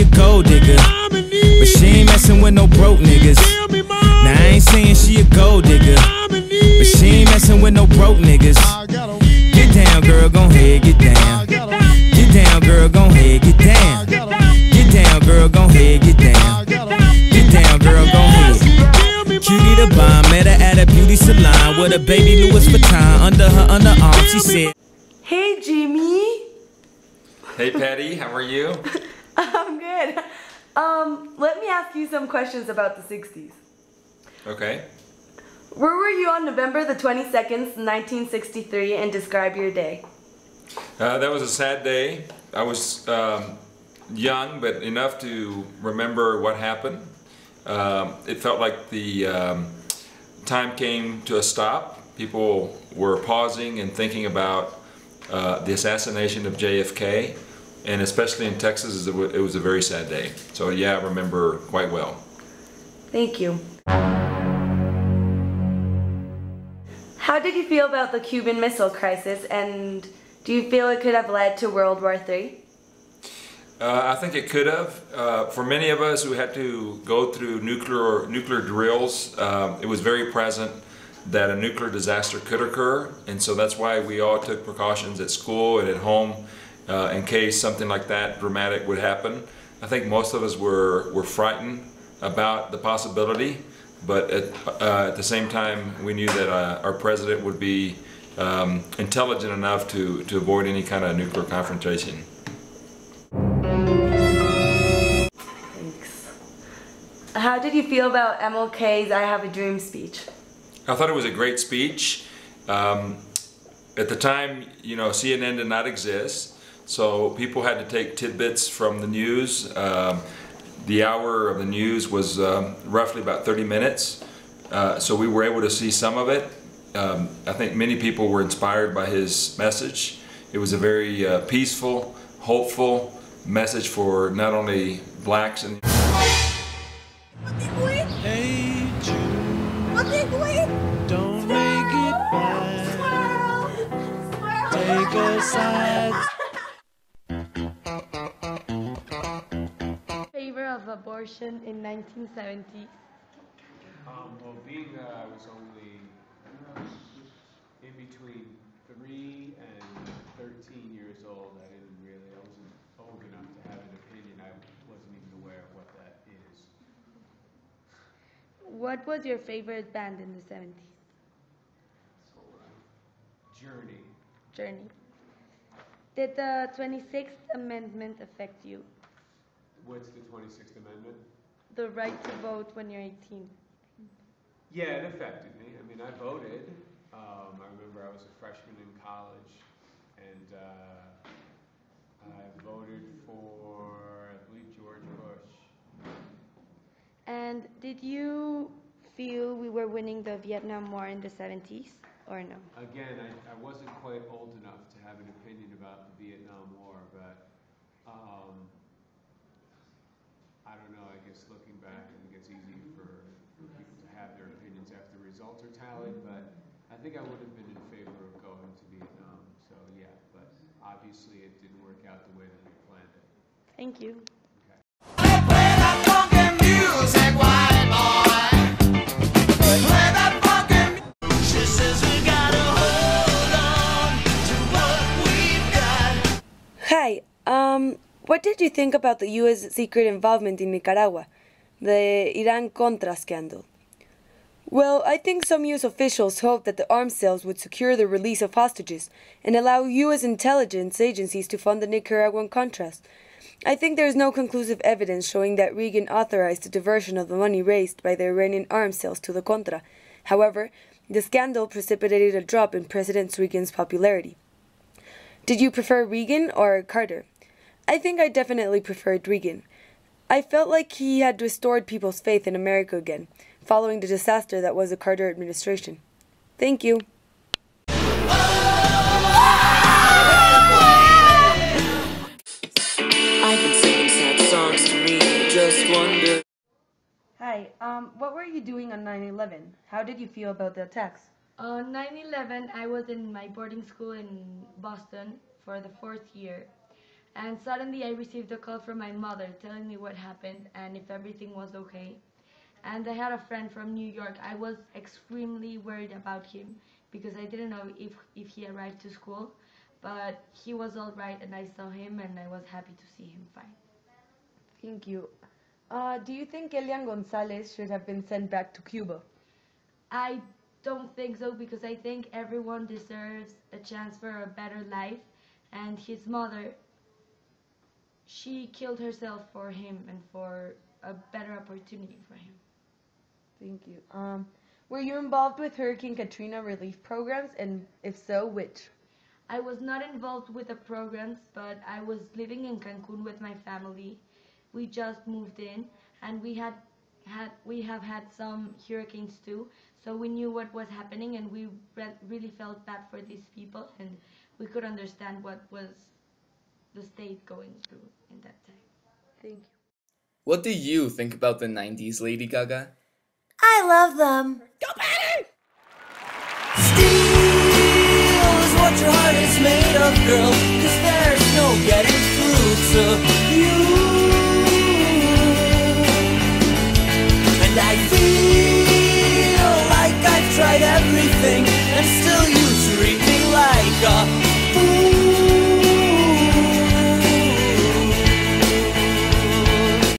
a gold digger, but she ain't messing with no broke niggas. Now I ain't saying she a gold digger, but she ain't messing with no broke niggas. Get down, girl, gon' head, get down. Get down, girl, gon' head, get down. Get down, girl, gon' head, get down. Get down, girl, gon' head. Cutie the bomb, met her at a beauty salon with a baby Louis Vuitton under her underarm. She said, "Hey, Jimmy." Hey, Patty, how are you? I'm good. Let me ask you some questions about the 60s. Okay. Where were you on November the 22nd, 1963, and describe your day? That was a sad day. I was young, but enough to remember what happened. It felt like the time came to a stop. People were pausing and thinking about the assassination of JFK, and especially in Texas, it was a very sad day. So yeah, I remember quite well. Thank you. How did you feel about the Cuban Missile Crisis, and do you feel it could have led to World War III? I think it could have. For many of us who had to go through nuclear drills, it was very present that a nuclear disaster could occur, and so that's why we all took precautions at school and at home in case something like that dramatic would happen. I think most of us were frightened about the possibility, but at the same time we knew that our president would be intelligent enough to avoid any kind of nuclear confrontation. Thanks. How did you feel about MLK's "I Have a Dream" speech? I thought it was a great speech. At the time, you know, CNN did not exist, so people had to take tidbits from the news. The hour of the news was roughly about 30 minutes, so we were able to see some of it. I think many people were inspired by his message. It was a very peaceful, hopeful message for not only blacks and hey Jude, don't make it bad. Take a side. Favor of abortion in 1970. Well, being that I was only in between 3 and 13 years old, I wasn't old enough to have an opinion. I wasn't even aware of what that is. What was your favorite band in the 70s? Journey. Did the 26th Amendment affect you? What's the 26th Amendment? The right to vote when you're 18. Yeah, it affected me. I mean, I voted. I remember I was a freshman in college, and I voted for, I believe, George Bush. And did you feel we were winning the Vietnam War in the 70s, or no? Again, I wasn't quite old enough to have an opinion about the Vietnam War, but I don't know, I guess looking back, I think it's easy for people to have their opinions after results are tallied, but I think I would have been in favor of going to Vietnam, so yeah, but obviously it didn't work out the way that we planned it. Thank you. Hi, what did you think about the U.S. secret involvement in Nicaragua, the Iran-Contra scandal? Well, I think some U.S. officials hoped that the arms sales would secure the release of hostages and allow U.S. intelligence agencies to fund the Nicaraguan Contras. I think there is no conclusive evidence showing that Reagan authorized the diversion of the money raised by the Iranian arms sales to the Contra. However, the scandal precipitated a drop in President Reagan's popularity. Did you prefer Reagan or Carter? I think I definitely preferred Reagan. I felt like he had restored people's faith in America again, following the disaster that was the Carter administration. Thank you. I've been singing sad songs to me, just wonder. Hi, what were you doing on 9/11? How did you feel about the attacks? On 9/11, I was in my boarding school in Boston for the 4th year. And suddenly I received a call from my mother telling me what happened and if everything was okay. And I had a friend from New York. I was extremely worried about him because I didn't know if he arrived to school, but he was all right and I saw him and I was happy to see him fine. Thank you. Do you think Elian Gonzalez should have been sent back to Cuba? I don't think so because I think everyone deserves a chance for a better life, and his mother, she killed herself for him and for a better opportunity for him. Thank you. Were you involved with Hurricane Katrina relief programs, and if so, which? I was not involved with the programs, but I was living in Cancun with my family. We just moved in, and we have had some hurricanes too, so we knew what was happening, and we really felt bad for these people, and we could understand what was the state going through in that time. Thank you. What do you think about the 90s, Lady Gaga? I love them. Go Patty! Steel is what your heart is made of, girl, 'cause there's no getting